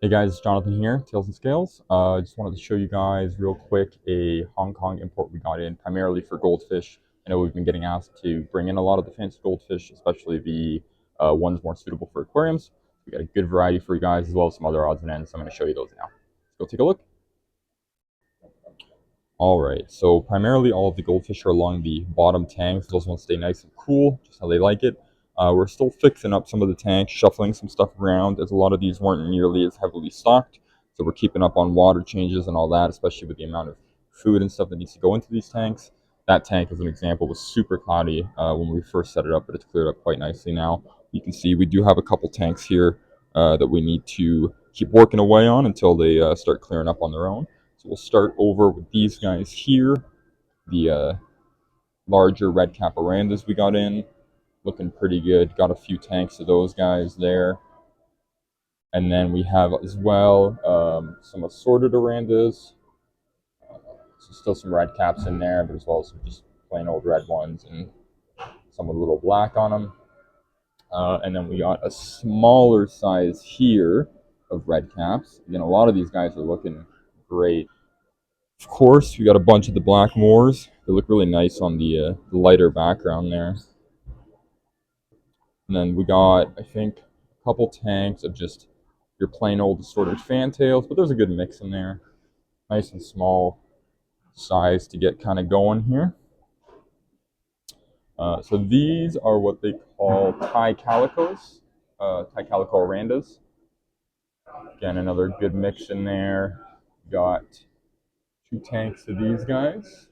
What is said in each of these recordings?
Hey guys, it's Jonathan here, Tails and Scales. I just wanted to show you guys real quick a Hong Kong import we got in primarily for goldfish. I know we've been getting asked to bring in a lot of the fancy goldfish, especially the ones more suitable for aquariums. We got a good variety for you guys as well as some other odds and ends. So I'm going to show you those now. Let's go take a look. All right, so primarily all of the goldfish are along the bottom tanks. Those ones stay nice and cool, just how they like it. We're still fixing up some of the tanks, shuffling some stuff around, as a lot of these weren't nearly as heavily stocked. So we're keeping up on water changes and all that, especially with the amount of food and stuff that needs to go into these tanks. That tank, as an example, was super cloudy when we first set it up, but it's cleared up quite nicely now. You can see we do have a couple tanks here that we need to keep working away on until they start clearing up on their own. So we'll start over with these guys here, the larger red cap arandas we got in, looking pretty good. Got a few tanks of those guys there. And then we have as well some assorted arandas. So still some red caps in there, but as well as some just plain old red ones and some with a little black on them. And then we got a smaller size here of red caps. Again, a lot of these guys are looking great. Of course, we got a bunch of the black moors. They look really nice on the lighter background there. And then we got, I think, a couple tanks of just your plain old assorted fantails, but there's a good mix in there. Nice and small size to get kind of going here. So these are what they call Thai calicos, Thai calico arandas. Again, another good mix in there. Got two tanks of these guys.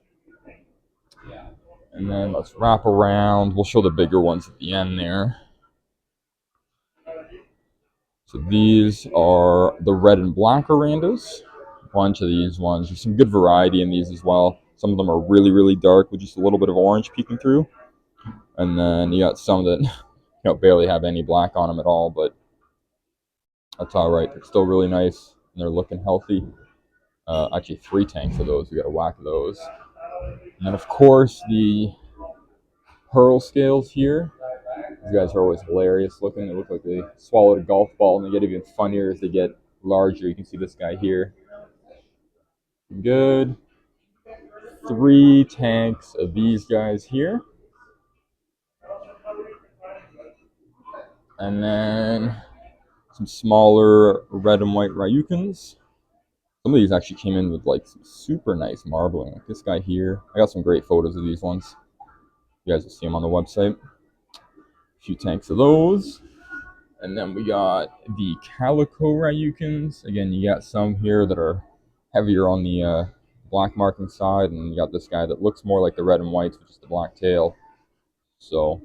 And then let's wrap around. We'll show the bigger ones at the end there. So these are the red and black arandas. A bunch of these ones. There's some good variety in these as well. Some of them are really, really dark with just a little bit of orange peeking through. And then you got some that barely have any black on them at all, but that's all right. They're still really nice and they're looking healthy. Actually, three tanks of those. We got a whack of those. And then, of course, the pearl scales here. These guys are always hilarious looking. They look like they swallowed a golf ball, and they get even funnier as they get larger. You can see this guy here. Good. Three tanks of these guys here. And then some smaller red and white Ryukins. Some of these actually came in with like some super nice marbling. Like this guy here. I got some great photos of these ones. You guys will see them on the website. A few tanks of those. And then we got the Calico Ryukins. Again, you got some here that are heavier on the black marking side, and you got this guy that looks more like the red and whites with just the black tail. So,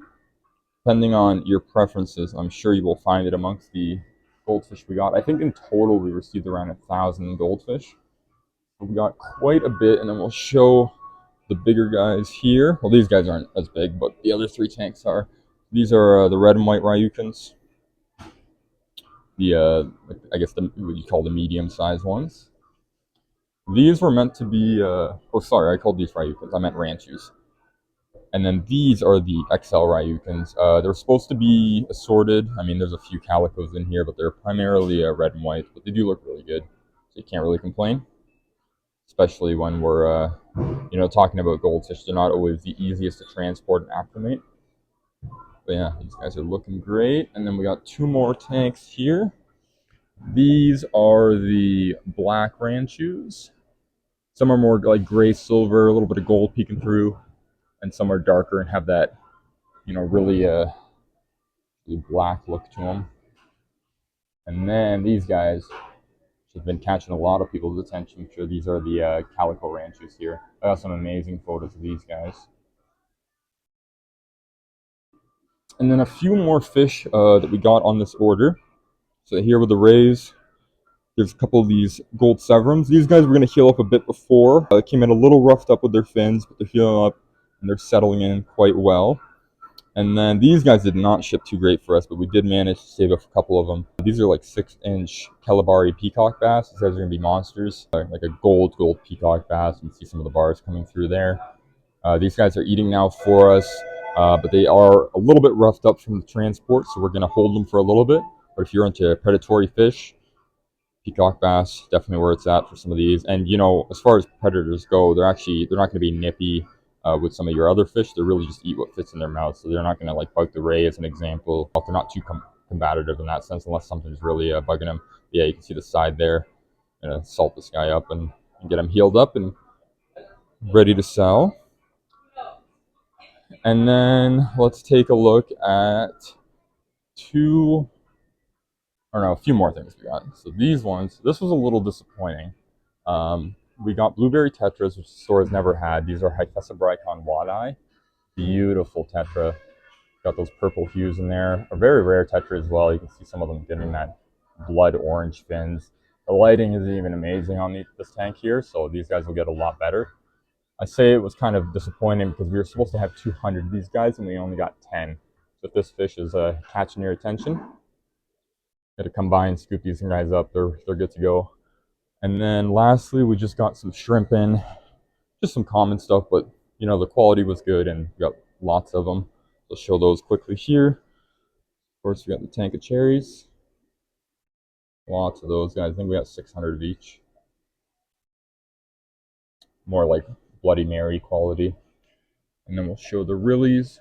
depending on your preferences, I'm sure you will find it amongst the goldfish we got. I think in total we received around 1,000 goldfish. So we got quite a bit, and then we'll show the bigger guys here. Well, these guys aren't as big, but the other three tanks are. These are the red and white Ryukins. I guess what you call the medium-sized ones. These were meant to be. Oh, sorry, I called these Ryukins. I meant Ranchus. And then these are the XL Ryukins. They're supposed to be assorted. I mean, there's a few calicos in here, but they're primarily red and white. But they do look really good, so you can't really complain. Especially when we're, talking about goldfish. They're not always the easiest to transport and acclimate. But yeah, these guys are looking great. And then we got two more tanks here. These are the black Ranchus. Some are more like gray silver, a little bit of gold peeking through, and some are darker and have that, really black look to them. And then these guys have been catching a lot of people's attention. I'm sure these are the Calico Ranchus here. I got some amazing photos of these guys. And then a few more fish that we got on this order. So here with the rays, there's a couple of these gold severums. These guys were going to heal up a bit before. They came in a little roughed up with their fins, but they're healing up and they're settling in quite well. And then these guys did not ship too great for us, but we did manage to save up a couple of them. These are like 6-inch Kalabari peacock bass. These guys are going to be monsters. Like a gold peacock bass. You can see some of the bars coming through there. These guys are eating now for us, but they are a little bit roughed up from the transport, so we're going to hold them for a little bit. But if you're into predatory fish, Peacock bass, definitely where it's at for some of these. And you know, as far as predators go, they're not going to be nippy with some of your other fish. They really just eat what fits in their mouth. So they're not going to like bug the ray, as an example. They're not too combative in that sense, unless something's really bugging them. Yeah, you can see the side there. Gonna salt this guy up and get him healed up and ready to sell. And then let's take a look at two, or no, a few more things we got. So these ones, this was a little disappointing. We got blueberry tetras, which the store has never had. These are Hyphesabricon wadi. Beautiful tetra. Got those purple hues in there. A very rare tetra as well. You can see some of them getting that blood orange fins. The lighting isn't even amazing on this tank here, so these guys will get a lot better. I say it was kind of disappointing because we were supposed to have 200 of these guys and we only got 10. So if this fish is catching your attention, got to come by and scoop these guys up. They're good to go. And then lastly, we just got some shrimp in, just some common stuff, but you know the quality was good and we got lots of them. I'll show those quickly here. Of course, we got the tank of cherries. Lots of those guys. I think we got 600 of each. More like Bloody Mary quality. And then we'll show the Rillies,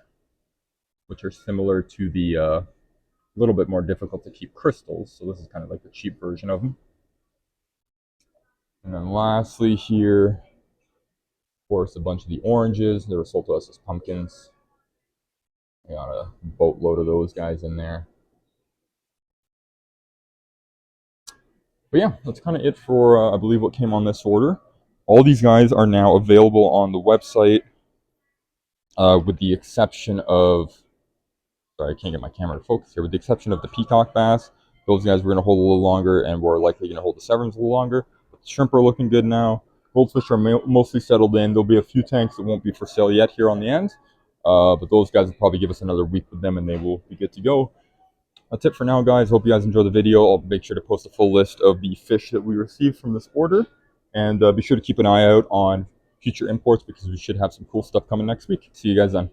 which are similar to the little bit more difficult to keep crystals. So this is kind of like the cheap version of them. And then lastly here, of course, a bunch of the oranges. They were sold to us as pumpkins. I got a boatload of those guys in there. But yeah, that's kind of it for, I believe, what came on this order. All these guys are now available on the website, with the exception of, sorry, I can't get my camera to focus here, with the exception of the peacock bass. Those guys we're going to hold a little longer, and we're likely going to hold the Severns a little longer. But the shrimp are looking good now. Goldfish are mostly settled in. There'll be a few tanks that won't be for sale yet here on the end. But those guys will probably give us another week with them, and they will be good to go. That's it for now, guys. Hope you guys enjoy the video. I'll make sure to post a full list of the fish that we received from this order. And be sure to keep an eye out on future imports because we should have some cool stuff coming next week. See you guys then.